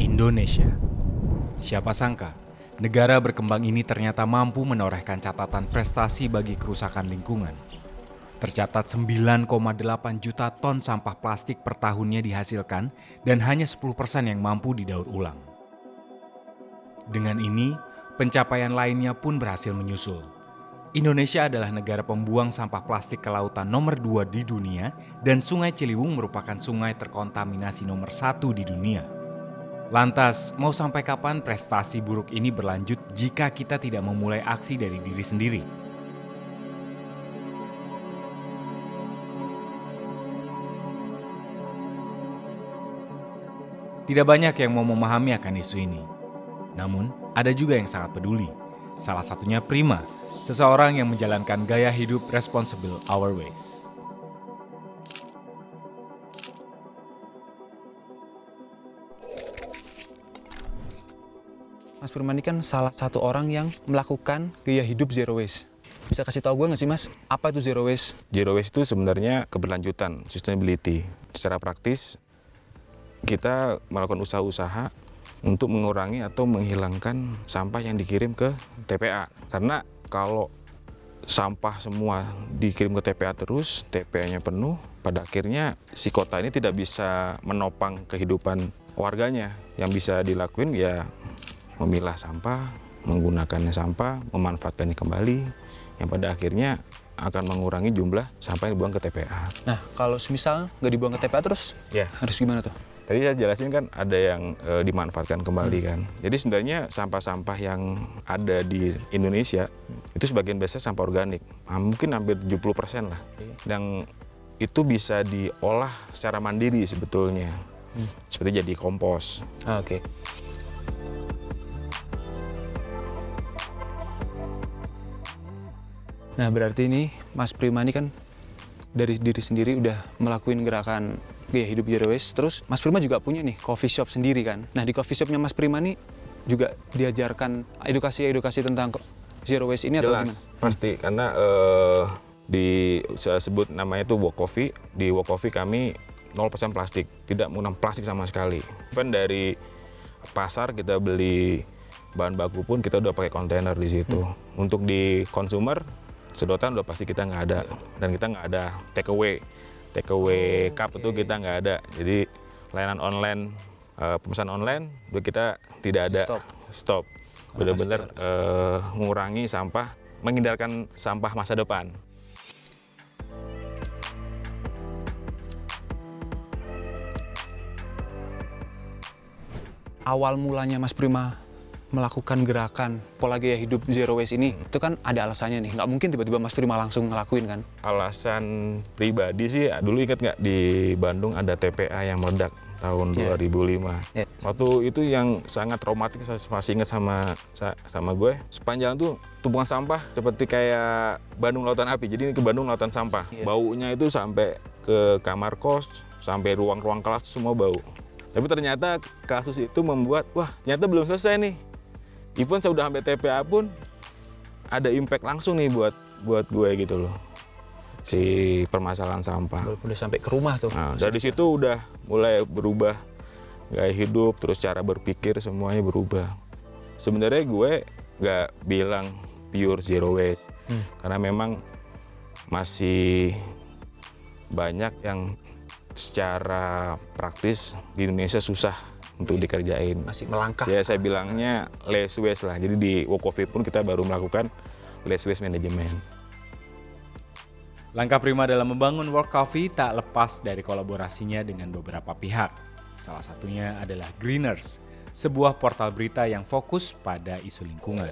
Indonesia. Siapa sangka, negara berkembang ini ternyata mampu menorehkan catatan prestasi bagi kerusakan lingkungan. Tercatat 9,8 juta ton sampah plastik per tahunnya dihasilkan dan hanya 10% yang mampu didaur ulang. Dengan ini, pencapaian lainnya pun berhasil menyusul. Indonesia adalah negara pembuang sampah plastik ke lautan nomor 2 di dunia dan Sungai Ciliwung merupakan sungai terkontaminasi nomor 1 di dunia. Lantas, mau sampai kapan prestasi buruk ini berlanjut jika kita tidak memulai aksi dari diri sendiri? Tidak banyak yang mau memahami akan isu ini. Namun, ada juga yang sangat peduli. Salah satunya Prima, seseorang yang menjalankan gaya hidup responsible our ways. Mas Prima ini kan salah satu orang yang melakukan gaya hidup zero waste. Bisa kasih tahu gue nggak sih Mas, apa itu zero waste? Zero waste itu sebenarnya keberlanjutan, sustainability. Secara praktis, kita melakukan usaha-usaha untuk mengurangi atau menghilangkan sampah yang dikirim ke TPA. Karena kalau sampah semua dikirim ke TPA terus, TPA-nya penuh, pada akhirnya si kota ini tidak bisa menopang kehidupan warganya. Yang bisa dilakuin ya memilah sampah, menggunakannya sampah, memanfaatkannya kembali, yang pada akhirnya akan mengurangi jumlah sampah yang dibuang ke TPA. Nah, kalau semisal nggak dibuang ke TPA terus, Ya. harus gimana tuh? Tadi saya jelasin kan ada yang dimanfaatkan kembali kan. Jadi sebenarnya sampah-sampah yang ada di Indonesia itu sebagian besar sampah organik. Mungkin hampir 70% lah. Dan itu bisa diolah secara mandiri sebetulnya. Seperti jadi kompos. Oke. Nah, berarti ini Mas Prima ini kan dari diri sendiri udah melakukan gerakan gaya hidup zero waste. Terus Mas Prima juga punya nih coffee shop sendiri kan. Nah, di coffee shopnya Mas Prima nih juga diajarkan edukasi tentang zero waste ini atau Jelas, gimana? pasti. Karena saya sebut namanya itu Walk Coffee. Di Walk Coffee kami 0% plastik, tidak menggunakan plastik sama sekali. Even dari pasar kita beli bahan baku pun kita udah pakai kontainer di situ. Untuk di consumer, sedotan udah pasti kita nggak ada. Dan kita nggak ada take away cup itu kita nggak ada. Jadi layanan online, pemesan online kita tidak ada. Stop. Benar-benar mengurangi sampah, menghindarkan sampah masa depan. Awal mulanya Mas Prima melakukan gerakan pola gaya hidup zero waste ini, itu kan ada alasannya nih. Nggak mungkin tiba-tiba Mas Prima langsung ngelakuin kan? Alasan pribadi sih, dulu ingat nggak di Bandung ada TPA yang meledak tahun 2005. Waktu itu yang sangat traumatik, saya masih ingat sama gue. Sepanjang tuh tumpukan sampah seperti kayak Bandung Lautan Api. Jadi ke Bandung Lautan Sampah. Baunya itu sampai ke kamar kos, sampai ruang-ruang kelas semua bau. Tapi ternyata kasus itu membuat, wah ternyata belum selesai nih. Even saya udah sampai TPA pun ada impact langsung nih buat gue gitu loh. Si permasalahan sampah. Udah sampai ke rumah tuh. Nah, dari situ udah mulai berubah gaya hidup, terus cara berpikir semuanya berubah. Sebenarnya gue nggak bilang pure zero waste, karena memang masih banyak yang secara praktis di Indonesia susah untuk dikerjain. Masih melangkah. Saya bilangnya less waste lah. Jadi di Walk Coffee pun kita baru melakukan less waste management. Langkah Prima dalam membangun Walk Coffee tak lepas dari kolaborasinya dengan beberapa pihak. Salah satunya adalah Greeners, sebuah portal berita yang fokus pada isu lingkungan.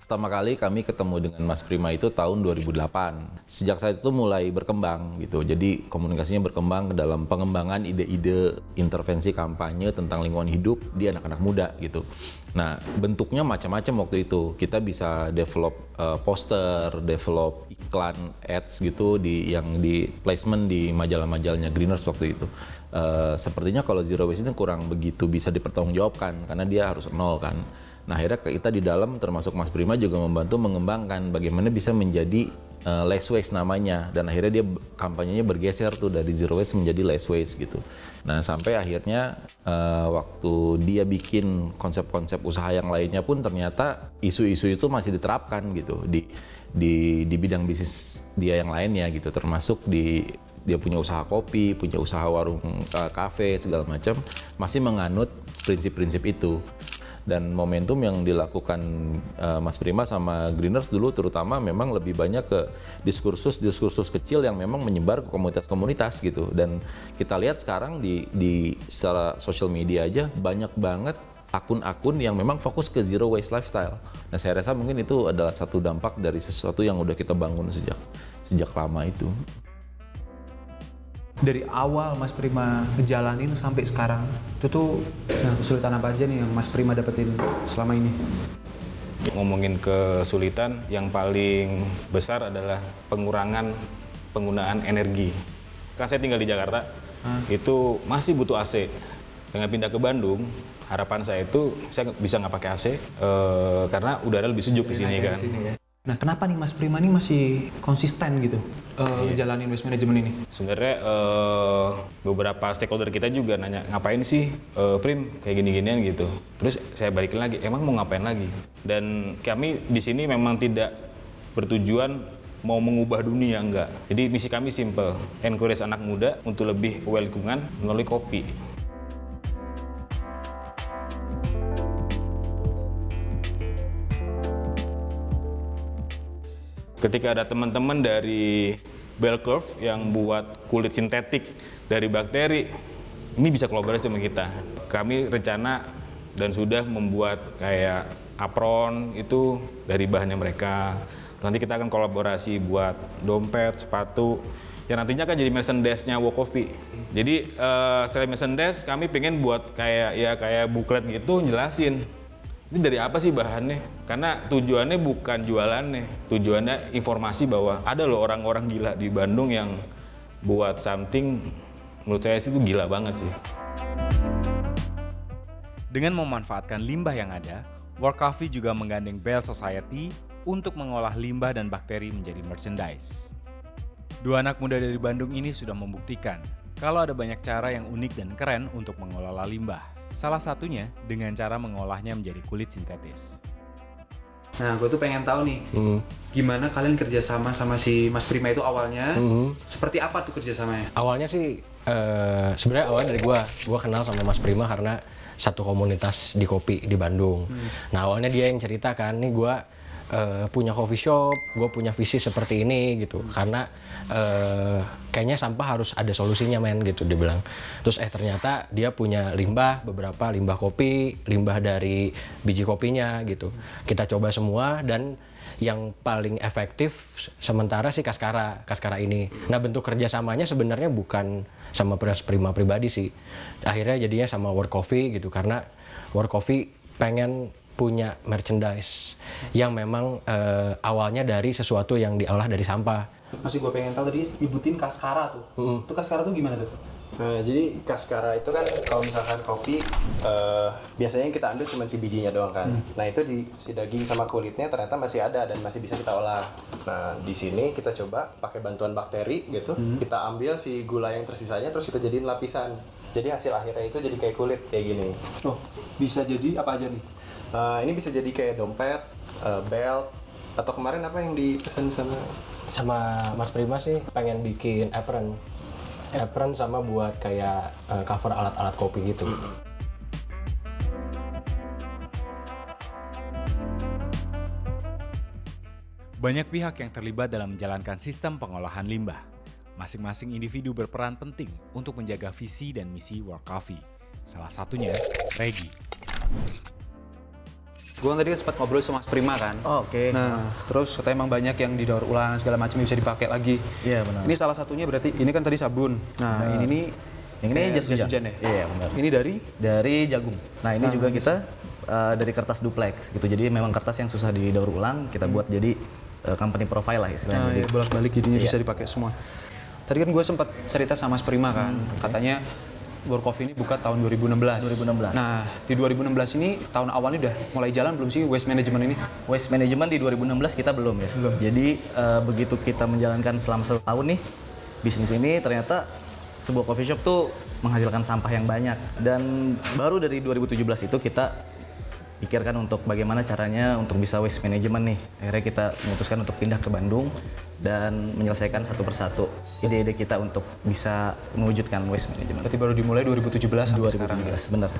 Pertama kali kami ketemu dengan Mas Prima itu tahun 2008. Sejak saat itu mulai berkembang gitu. Jadi komunikasinya berkembang ke dalam pengembangan ide-ide intervensi kampanye tentang lingkungan hidup di anak-anak muda gitu. Nah, bentuknya macam-macam waktu itu. Kita bisa develop poster, develop iklan ads gitu yang di placement di majalah-majalahnya Greeners waktu itu. Sepertinya kalau zero waste itu kurang begitu bisa dipertanggungjawabkan karena dia harus nol kan. Nah akhirnya kita di dalam termasuk Mas Prima juga membantu mengembangkan bagaimana bisa menjadi less waste namanya, dan akhirnya dia kampanyenya bergeser tuh dari zero waste menjadi less waste gitu. Nah sampai akhirnya waktu dia bikin konsep-konsep usaha yang lainnya pun ternyata isu-isu itu masih diterapkan gitu di bidang bisnis dia yang lainnya gitu, termasuk dia punya usaha kopi, punya usaha warung kafe segala macam, masih menganut prinsip-prinsip itu. Dan momentum yang dilakukan Mas Prima sama Greeners dulu terutama memang lebih banyak ke diskursus kecil yang memang menyebar ke komunitas-komunitas gitu. Dan kita lihat sekarang di secara social media aja banyak banget akun-akun yang memang fokus ke zero waste lifestyle. Nah saya rasa mungkin itu adalah satu dampak dari sesuatu yang udah kita bangun sejak lama itu. Dari awal Mas Prima ngejalanin sampai sekarang, itu tuh kesulitan apa aja nih yang Mas Prima dapetin selama ini? Ngomongin kesulitan, yang paling besar adalah pengurangan penggunaan energi. Kan saya tinggal di Jakarta, itu masih butuh AC. Dengan pindah ke Bandung, harapan saya itu saya bisa nggak pakai AC karena udara lebih sejuk di sini kan. Nah, kenapa nih Mas Prima nih masih konsisten gitu jalanin waste management ini? Sebenarnya beberapa stakeholder kita juga nanya, ngapain sih Prim kayak gini-ginian gitu. Terus saya balikin lagi, emang mau ngapain lagi? Dan kami di sini memang tidak bertujuan mau mengubah dunia, enggak. Jadi misi kami simple, encourage anak muda untuk lebih aware lingkungan melalui kopi. Ketika ada teman-teman dari Bell Curve yang buat kulit sintetik dari bakteri, ini bisa kolaborasi sama kita. Kami rencana dan sudah membuat kayak apron itu dari bahannya mereka. Nanti kita akan kolaborasi buat dompet, sepatu, yang nantinya akan jadi merchandise-nya Wo Coffee. Jadi selain merchandise, kami pengen buat kayak booklet gitu jelasin. Ini dari apa sih bahannya? Karena tujuannya bukan jualannya, tujuannya informasi bahwa ada loh orang-orang gila di Bandung yang buat something, menurut saya sih itu gila banget sih. Dengan memanfaatkan limbah yang ada, World Coffee juga menggandeng Bell Society untuk mengolah limbah dan bakteri menjadi merchandise. Dua anak muda dari Bandung ini sudah membuktikan kalau ada banyak cara yang unik dan keren untuk mengelola limbah. Salah satunya dengan cara mengolahnya menjadi kulit sintetis. Nah, gue tuh pengen tahu nih, gimana kalian kerjasama sama si Mas Prima itu awalnya? Seperti apa tuh kerjasamanya? Awalnya sih, sebenarnya awalnya dari gue kenal sama Mas Prima karena satu komunitas di kopi di Bandung. Nah awalnya dia yang cerita kan, nih gue punya coffee shop, gue punya visi seperti ini gitu, karena kayaknya sampah harus ada solusinya men gitu dia bilang. Terus ternyata dia punya beberapa limbah kopi, limbah dari biji kopinya gitu. Kita coba semua dan yang paling efektif sementara sih Kaskara ini. Nah bentuk kerjasamanya sebenarnya bukan sama Mas Prima pribadi sih. Akhirnya jadinya sama World Coffee gitu, karena World Coffee pengen punya merchandise yang memang awalnya dari sesuatu yang diolah dari sampah. Masih gue pengen tahu tadi nyebutin Kaskara tuh. Itu Kaskara tuh gimana tuh? Nah, jadi Kaskara itu kan kalau misalkan kopi biasanya yang kita ambil cuma si bijinya doang kan. Nah itu si daging sama kulitnya ternyata masih ada dan masih bisa kita olah. Nah di sini kita coba pakai bantuan bakteri gitu, kita ambil si gula yang tersisanya terus kita jadiin lapisan. Jadi hasil akhirnya itu jadi kayak kulit kayak gini. Oh, bisa jadi apa aja nih? Ini bisa jadi kayak dompet, belt, atau kemarin apa yang dipesan Sama Mas Prima sih pengen bikin apron sama buat kayak cover alat-alat kopi gitu. Banyak pihak yang terlibat dalam menjalankan sistem pengolahan limbah. Masing-masing individu berperan penting untuk menjaga visi dan misi World Coffee. Salah satunya, Regi. Gue tadi sempat ngobrol sama Mas Prima kan. Oh, oke. Nah, terus katanya emang banyak yang didaur ulang segala macam bisa dipakai lagi. Iya benar. Ini salah satunya berarti ini kan tadi sabun. Nah, ini nih Yang ini jas hujan ya? Iya benar. Ini Dari jagung. Nah ini juga kita dari kertas duplex gitu. Jadi memang kertas yang susah didaur ulang kita buat jadi company profile lah istilahnya. Nah, ya, bolak-balik jadinya bisa dipakai semua. Tadi kan gue sempat cerita sama Mas Prima kan, katanya World Coffee ini buka tahun 2016. 2016. Nah, di 2016 ini tahun awalnya udah mulai jalan belum sih waste management ini? Waste management di 2016 kita belum ya. Belum. Jadi begitu kita menjalankan selama 1 tahun nih bisnis ini, ternyata sebuah coffee shop tuh menghasilkan sampah yang banyak. Dan baru dari 2017 itu kita pikirkan untuk bagaimana caranya untuk bisa waste management nih. Akhirnya kita memutuskan untuk pindah ke Bandung dan menyelesaikan satu persatu ide-ide kita untuk bisa mewujudkan waste management. Berarti baru dimulai 2017 sampai sekarang. 2017, benar.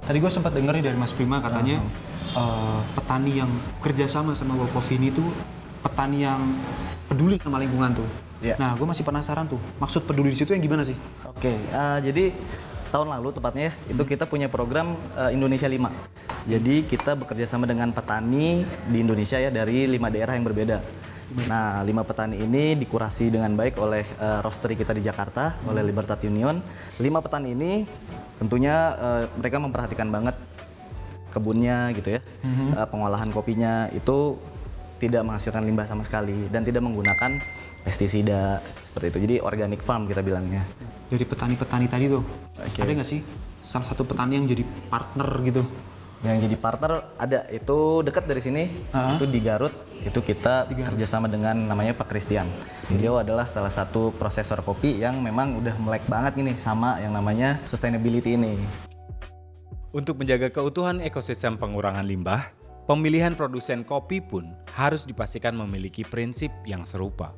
Tadi gue sempat denger nih dari Mas Prima katanya petani yang kerjasama sama World Coffee ini tuh petani yang peduli sama lingkungan tuh. Iya. Nah, gue masih penasaran tuh, maksud peduli di situ yang gimana sih? Oke, jadi tahun lalu tepatnya ya, itu kita punya program Indonesia 5. Jadi kita bekerja sama dengan petani di Indonesia ya dari 5 daerah yang berbeda. Nah, 5 petani ini dikurasi dengan baik oleh roastery kita di Jakarta, oleh Libertad Union. 5 petani ini tentunya mereka memperhatikan banget kebunnya gitu ya. Pengolahan kopinya itu tidak menghasilkan limbah sama sekali dan tidak menggunakan pestisida seperti itu. Jadi organic farm kita bilangnya. Dari petani-petani tadi tuh, Oke. ada nggak sih salah satu petani yang jadi partner gitu? Yang jadi partner ada, itu dekat dari sini, itu di Garut. Itu kita kerjasama dengan namanya Pak Christian. Beliau adalah salah satu prosesor kopi yang memang udah melek banget nih sama yang namanya sustainability ini. Untuk menjaga keutuhan ekosistem pengurangan limbah, pemilihan produsen kopi pun harus dipastikan memiliki prinsip yang serupa.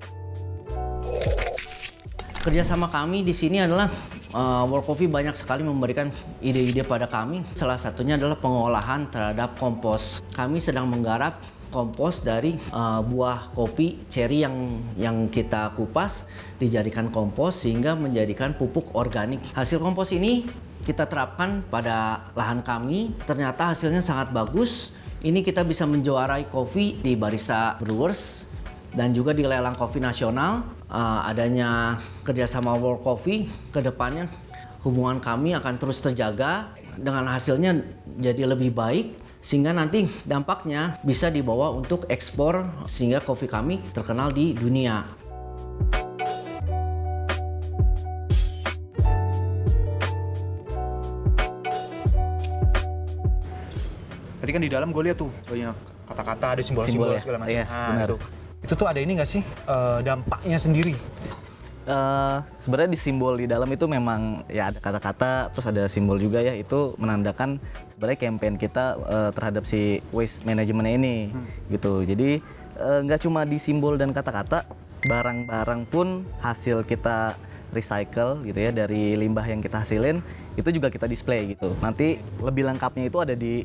Kerjasama kami di sini adalah World Coffee banyak sekali memberikan ide-ide pada kami. Salah satunya adalah pengolahan terhadap kompos. Kami sedang menggarap kompos dari buah kopi cherry yang kita kupas dijadikan kompos sehingga menjadikan pupuk organik. Hasil kompos ini kita terapkan pada lahan kami. Ternyata hasilnya sangat bagus. Ini kita bisa menjuarai kopi di Barista Brewers dan juga di lelang kopi nasional. Adanya kerjasama World Coffee, kedepannya hubungan kami akan terus terjaga dengan hasilnya jadi lebih baik sehingga nanti dampaknya bisa dibawa untuk ekspor sehingga kopi kami terkenal di dunia. Tadi kan di dalam gue lihat tuh banyak kata-kata, ada simbol-simbol Simbol ya? segala macam. Iya, benar. Itu tuh ada ini nggak sih dampaknya sendiri? Sebenarnya di simbol di dalam itu memang ya ada kata-kata, terus ada simbol juga ya, itu menandakan sebenarnya campaign kita terhadap si waste management ini gitu. Jadi nggak cuma di simbol dan kata-kata, barang-barang pun hasil kita recycle gitu ya dari limbah yang kita hasilin itu juga kita display gitu. Nanti lebih lengkapnya itu ada di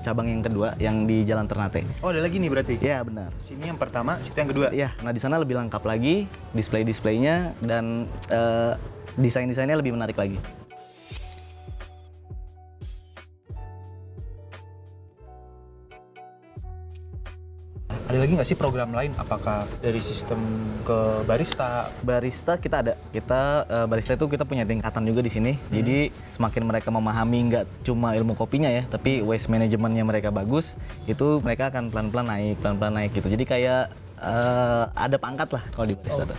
cabang yang kedua yang di Jalan Ternate. Oh, ada lagi nih berarti? Ya benar. Sini yang pertama, situ yang kedua. Ya, nah di sana lebih lengkap lagi display-displaynya dan desain-desainnya lebih menarik lagi. Ada lagi nggak sih program lain? Apakah dari sistem ke barista? Barista kita ada. Barista itu kita punya tingkatan juga di sini. Jadi semakin mereka memahami nggak cuma ilmu kopinya ya, tapi waste manajemennya mereka bagus, itu mereka akan pelan-pelan naik gitu. Jadi kayak ada pangkat lah kalau di barista tuh.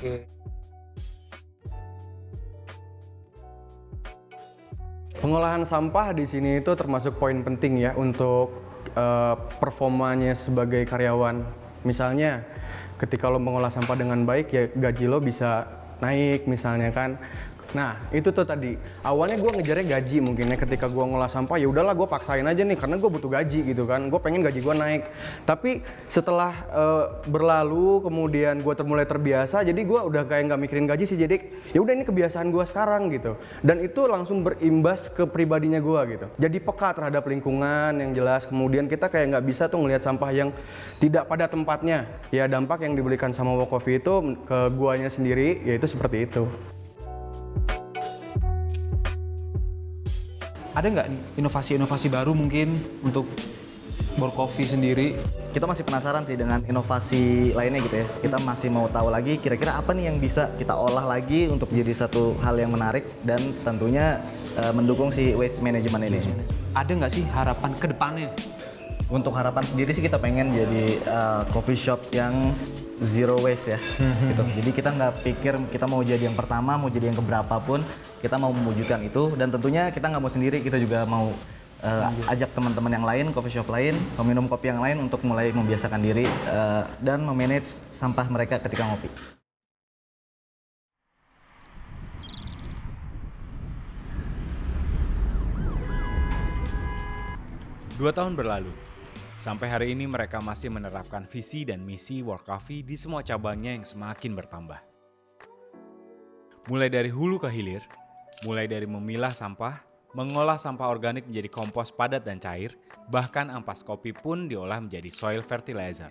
Pengolahan sampah di sini itu termasuk poin penting ya untuk performanya sebagai karyawan. Misalnya ketika lo mengolah sampah dengan baik ya gaji lo bisa naik misalnya kan. Nah itu tuh tadi awalnya gue ngejarnya gaji mungkin ya, ketika gue ngolah sampah ya udahlah gue paksain aja nih karena gue butuh gaji gitu kan, gue pengen gaji gue naik. Tapi setelah berlalu kemudian gue mulai terbiasa, jadi gue udah kayak nggak mikirin gaji sih, jadi ya udah ini kebiasaan gue sekarang gitu. Dan itu langsung berimbas ke pribadinya gue gitu. Jadi peka terhadap lingkungan yang jelas, kemudian kita kayak nggak bisa tuh ngelihat sampah yang tidak pada tempatnya. Ya dampak yang diberikan sama World Coffee itu ke guanya sendiri yaitu seperti itu. Ada nggak nih inovasi-inovasi baru mungkin untuk World Coffee sendiri? Kita masih penasaran sih dengan inovasi lainnya gitu ya. Kita masih mau tahu lagi kira-kira apa nih yang bisa kita olah lagi untuk jadi satu hal yang menarik dan tentunya mendukung si waste management ini. Ada nggak sih harapan ke depannya Untuk harapan sendiri sih kita pengen jadi coffee shop yang zero waste ya, gitu. Jadi kita nggak pikir kita mau jadi yang pertama, mau jadi yang keberapa pun, kita mau mewujudkan itu. Dan tentunya kita nggak mau sendiri, kita juga mau ajak teman-teman yang lain, coffee shop lain, peminum kopi yang lain untuk mulai membiasakan diri dan memanage sampah mereka ketika ngopi. Dua tahun berlalu, sampai hari ini mereka masih menerapkan visi dan misi World Coffee di semua cabangnya yang semakin bertambah. Mulai dari hulu ke hilir, mulai dari memilah sampah, mengolah sampah organik menjadi kompos padat dan cair, bahkan ampas kopi pun diolah menjadi soil fertilizer.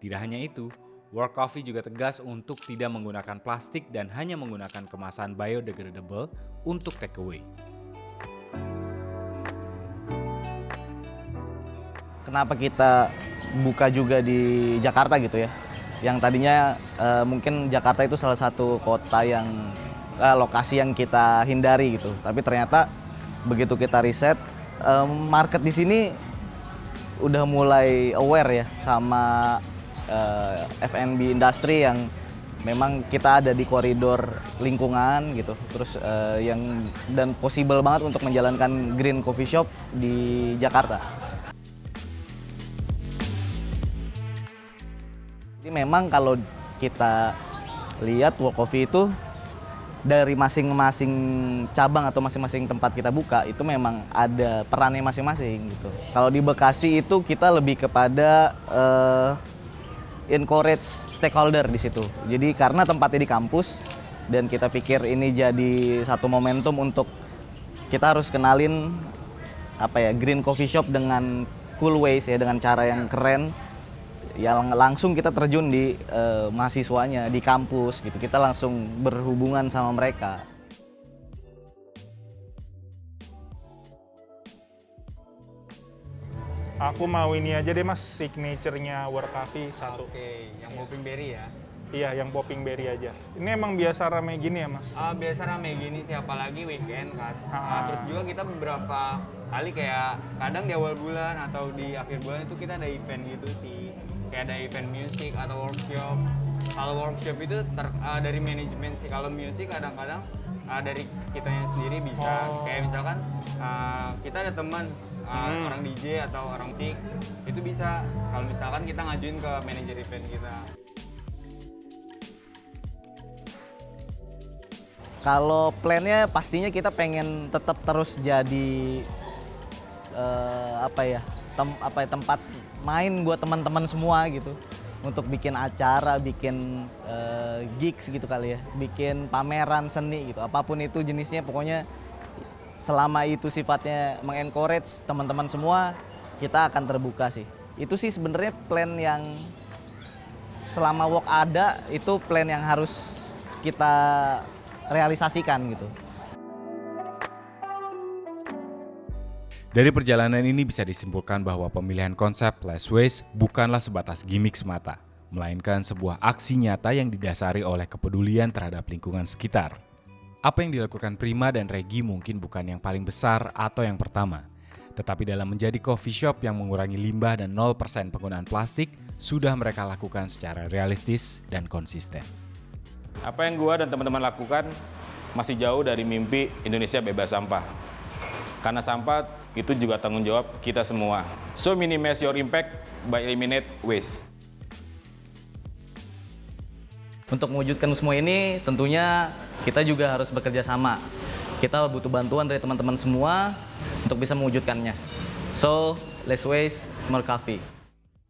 Tidak hanya itu, World Coffee juga tegas untuk tidak menggunakan plastik dan hanya menggunakan kemasan biodegradable untuk takeaway. Kenapa kita buka juga di Jakarta gitu ya? Yang tadinya mungkin Jakarta itu salah satu kota yang lokasi yang kita hindari gitu. Tapi ternyata begitu kita riset, market di sini udah mulai aware ya sama F&B industri yang memang kita ada di koridor lingkungan gitu. Terus dan possible banget untuk menjalankan green coffee shop di Jakarta. Jadi memang kalau kita lihat World Coffee itu dari masing-masing cabang atau masing-masing tempat kita buka itu memang ada perannya masing-masing gitu. Kalau di Bekasi itu kita lebih kepada encourage stakeholder di situ. Jadi karena tempatnya di kampus dan kita pikir ini jadi satu momentum untuk kita harus kenalin green coffee shop dengan cool ways ya, dengan cara yang keren. Yang langsung kita terjun di mahasiswanya di kampus gitu, kita langsung berhubungan sama mereka. Aku mau ini aja deh mas, signaturenya World Coffee satu. Oke, yang popping berry ya? Iya, yang popping berry aja. Ini emang biasa rame gini ya mas? Biasa rame gini sih, apalagi weekend kan. Terus juga kita beberapa kali kayak kadang di awal bulan atau di akhir bulan itu kita ada event gitu sih. Kayak ada event musik atau workshop. Kalau workshop itu dari manajemen sih. Kalau musik kadang-kadang dari kitanya sendiri bisa. Kayak misalkan kita ada teman orang DJ atau orang musik, itu bisa. Kalau misalkan kita ngajuin ke manajer event kita. Kalau plannya pastinya kita pengen tetap terus jadi tempat main buat teman-teman semua gitu, untuk bikin acara, bikin gigs gitu kali ya, bikin pameran seni gitu, apapun itu jenisnya, pokoknya selama itu sifatnya mengencourage teman-teman semua, kita akan terbuka sih. Itu sih sebenarnya plan yang selama Work ada, itu plan yang harus kita realisasikan gitu. Dari perjalanan ini bisa disimpulkan bahwa pemilihan konsep less waste bukanlah sebatas gimmick semata, melainkan sebuah aksi nyata yang didasari oleh kepedulian terhadap lingkungan sekitar. Apa yang dilakukan Prima dan Regi mungkin bukan yang paling besar atau yang pertama, tetapi dalam menjadi coffee shop yang mengurangi limbah dan 0% penggunaan plastik, sudah mereka lakukan secara realistis dan konsisten. Apa yang gua dan teman-teman lakukan masih jauh dari mimpi Indonesia bebas sampah. Karena sampah itu juga tanggung jawab kita semua. So minimize your impact by eliminate waste. Untuk mewujudkan semua ini tentunya kita juga harus bekerja sama. Kita butuh bantuan dari teman-teman semua untuk bisa mewujudkannya. So, less waste, more coffee.